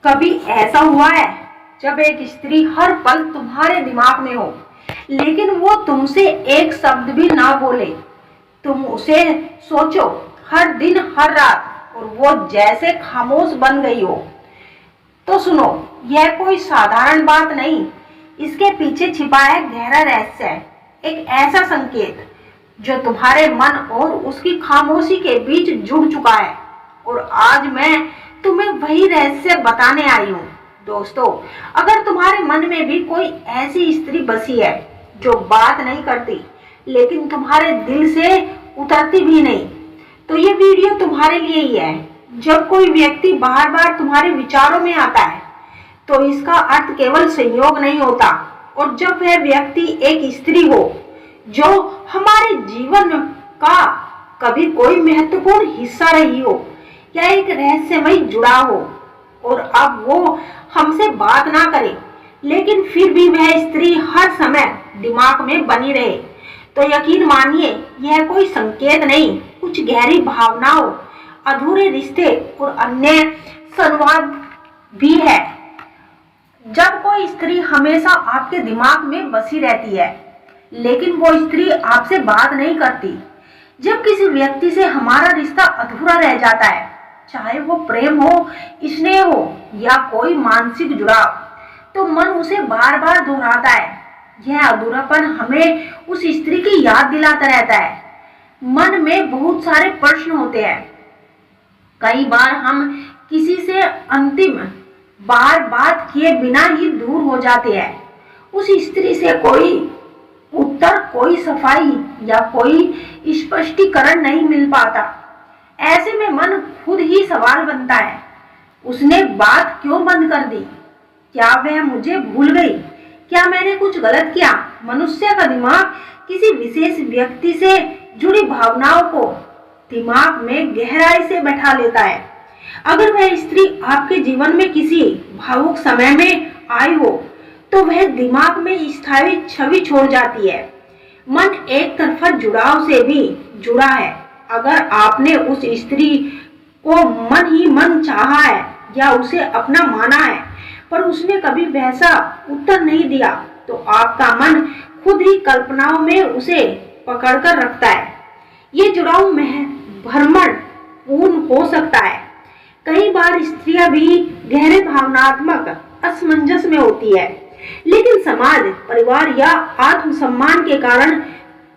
कभी ऐसा हुआ है जब एक स्त्री हर पल तुम्हारे दिमाग में हो, लेकिन वो तुमसे एक शब्द भी ना बोले? तुम उसे सोचो हर दिन हर रात और वो जैसे खामोश बन गई हो। तो सुनो, यह कोई साधारण बात नहीं, इसके पीछे छिपा है गहरा रहस्य है, एक ऐसा संकेत जो तुम्हारे मन और उसकी खामोशी के बीच जुड़ चुका है। और आज मैं तुम्हें वही रहस्य बताने आई हूँ। दोस्तों, अगर तुम्हारे मन में भी कोई ऐसी स्त्री बसी है जो बात नहीं करती लेकिन तुम्हारे दिल से उतरती भी नहीं, तो ये वीडियो तुम्हारे लिए ही है। जब कोई व्यक्ति बार बार तुम्हारे विचारों में आता है तो इसका अर्थ केवल संयोग नहीं होता, और जब वह व्यक्ति एक स्त्री हो जो हमारे जीवन का कभी कोई महत्वपूर्ण हिस्सा रही हो या एक रहस्यमय जुड़ा हो, और अब वो हमसे बात ना करे लेकिन फिर भी वह स्त्री हर समय दिमाग में बनी रहे, तो यकीन मानिए यह कोई संकेत नहीं, कुछ गहरी भावनाओं, अधूरे रिश्ते और अन्य संवाद भी है। जब कोई स्त्री हमेशा आपके दिमाग में बसी रहती है लेकिन वो स्त्री आपसे बात नहीं करती, जब किसी व्यक्ति से हमारा रिश्ता अधूरा रह जाता है, चाहे वो प्रेम हो, स्नेह हो या कोई मानसिक जुड़ाव, तो मन उसे बार बार दोहराता है। यह अधूरापन हमें उस स्त्री की याद दिलाता रहता है। मन में बहुत सारे प्रश्न होते हैं। कई बार हम किसी से अंतिम बार बात किए बिना ही दूर हो जाते हैं। उस स्त्री से कोई उत्तर, कोई सफाई या कोई स्पष्टीकरण नहीं मिल पाता। ऐसे में मन खुद ही सवाल बनता है, उसने बात क्यों बंद कर दी? क्या वह मुझे भूल गई? क्या मैंने कुछ गलत किया? मनुष्य का दिमाग किसी विशेष व्यक्ति से जुड़ी भावनाओं को दिमाग में गहराई से बैठा लेता है। अगर वह स्त्री आपके जीवन में किसी भावुक समय में आई हो तो वह दिमाग में स्थायी छवि छोड़ जाती है। मन एक तरफा जुड़ाव से भी जुड़ा है। अगर आपने उस स्त्री को मन ही मन चाहा है या उसे अपना माना है पर उसने कभी वैसा उत्तर नहीं दिया, तो आपका मन खुद ही कल्पनाओं में उसे पकड़कर रखता है। ये जुड़ाव भ्रमण पूर्ण हो सकता है। कई बार स्त्रियां भी गहरे भावनात्मक असमंजस में होती है, लेकिन समाज, परिवार या आत्मसम्मान के कारण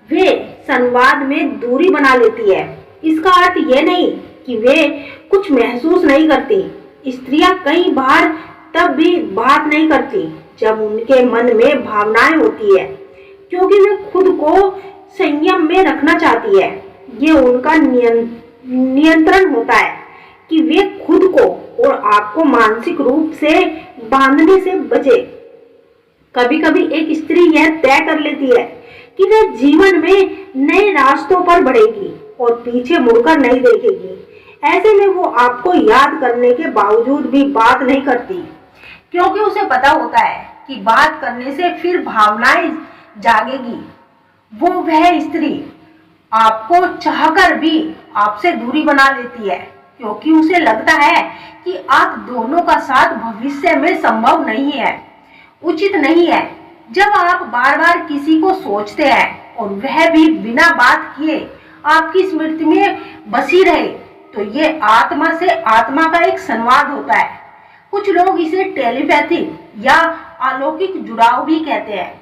वे संवाद में दूरी बना लेती है। इसका अर्थ यह नहीं कि वे कुछ महसूस नहीं करती। स्त्रियां कई बार तब भी बात नहीं करती जब उनके मन में भावनाएं होती है, क्योंकि वे खुद को संयम में रखना चाहती है। ये उनका नियंत्रण होता है कि वे खुद को और आपको मानसिक रूप से बांधने से बचे। कभी कभी एक स्त्री यह तय कर लेती है कि वह जीवन में नए रास्तों पर बढ़ेगी और पीछे मुड़कर नहीं देखेगी। ऐसे में वो आपको याद करने के बावजूद भी बात नहीं करती, क्योंकि उसे पता होता है कि बात करने से फिर भावनाएं जागेगी। वह स्त्री आपको चाहकर भी आपसे दूरी बना लेती है, क्योंकि उसे लगता है कि आप दोनों का साथ भविष्य में संभव नहीं है, उचित नहीं है। जब आप बार बार किसी को सोचते हैं और वह भी बिना बात किए आपकी स्मृति में बसी रहे, तो ये आत्मा से आत्मा का एक संवाद होता है। कुछ लोग इसे टेलीपैथी या अलौकिक जुड़ाव भी कहते हैं।